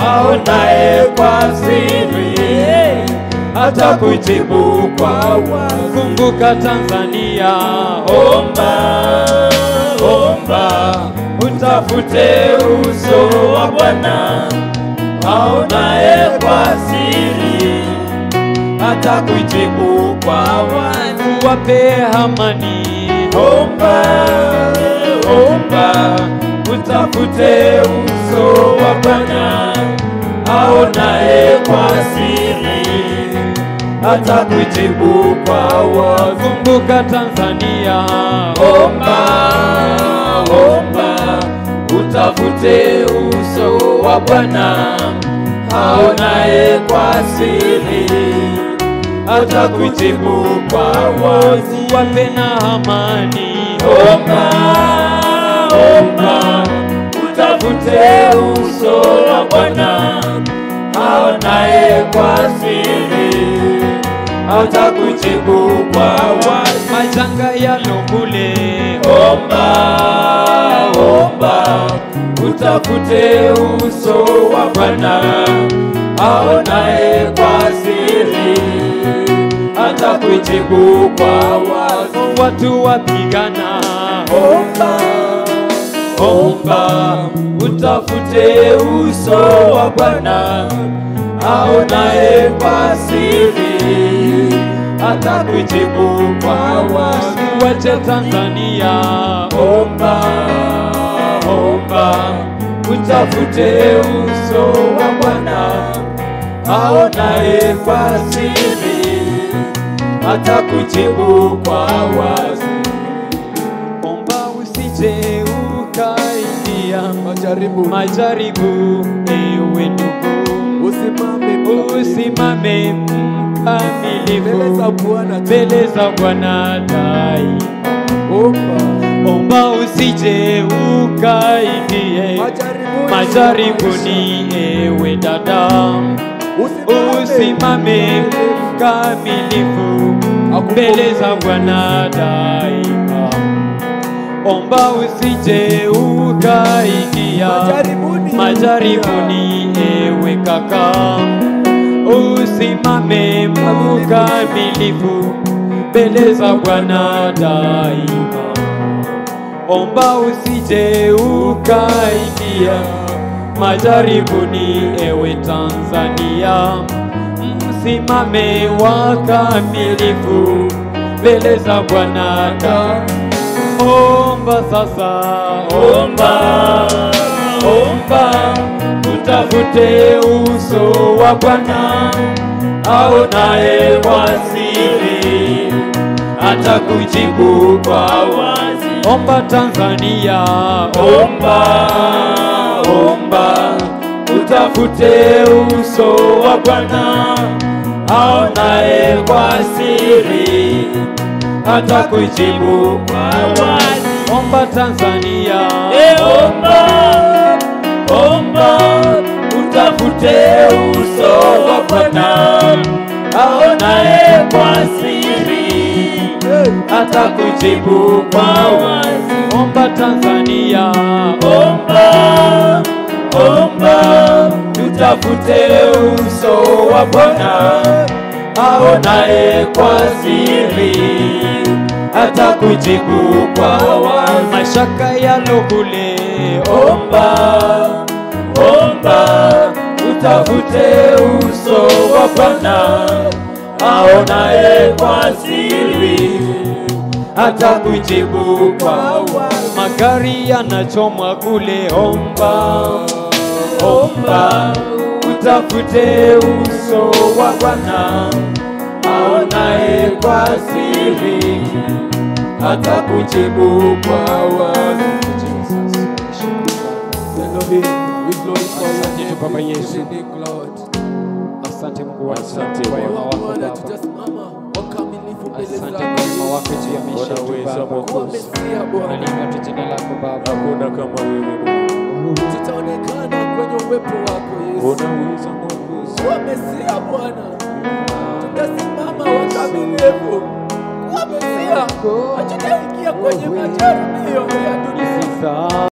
aonaye kwa siri atakujibu kwa wazi. Kumbuka Tanzania, omba, omba, utafute uso wa Bwana, aonaye kwa siri atakujibu kwa wazi. Wape amani, omba, omba, utafute uso wa Bwana, aonaye kwa siri atakujibu kwa wazi. Kumbuka Tanzania, omba, omba, utafute uso wa Bwana, aonaye kwa siri atakujibu kwa wazi. Wape na amani, omba, omba, utafute uso wa Bwana, aonaye kwa siri atakujibu kwa wazi. Majanga yalokule, omba, omba, utafute uso wa Bwana, aonaye kwa siri atakujibu kwa wazi. Watu wapigana, omba, omba, utafute uso wa Bwana, aonaye kwa siri atakujibu kwa wazi. Wache Tanzania, omba, omba, utafute uso wa Bwana, aonaye kwa siri atakujibu kwa wazi. Omba usije ukaingia majaribu, ewe ndugu, usimame mkamilifu mbele za Bwana daima. Omba usije ukaingie majaribuni, ewe dada, usimame mkamilifu mbele za Bwana daima. Omba usije ukaingia majaribuni, ewe kaka, usimame mkamilifu mbele za Bwana daima. Omba usije ukaingia majaribuni, ewe Tanzania, msimame wakamilifu mbele za Bwana daima. Omba sasa, omba, omba, utafute uso wa Bwana, aonaye kwa siri atakujibu kwa wazi. Omba Tanzania, omba, omba, utafute uso wa Bwana, aonaye kwa siri atakujibu kwa wazi. Omba Tanzania, omba, omba, utafute uso wa Bwana, aonaye kwa siri atakujibu kwa wazi. Omba Tanzania, omba, omba, utafute uso wa Bwana, aonaye kwa siri atakujibu kwa wazi. Mashaka yalokule, omba, omba, utafute uso wa Bwana, aonaye kwa siri atakujibu kwa wazi. Magari yanachomwa kule, omba, omba, utafute uso wa Bwana, aonaye kwa siri atakujibu kwa wazi. Asante Baba Yesu, asante Mungu wangu, asante kwa wema wako Baba, asante kwa wema wako juu ya maisha yetu Baba. Nalinua jina lako Baba, hakuna kama wewe Mungu. Tutaonekana kwenye uwepo wako Yesu. Unaweza Mungu. Wamesia Bwana. Tutasimama wakamilifu. Wamesia. Hatutaingia kwenye majaribio ya dunia.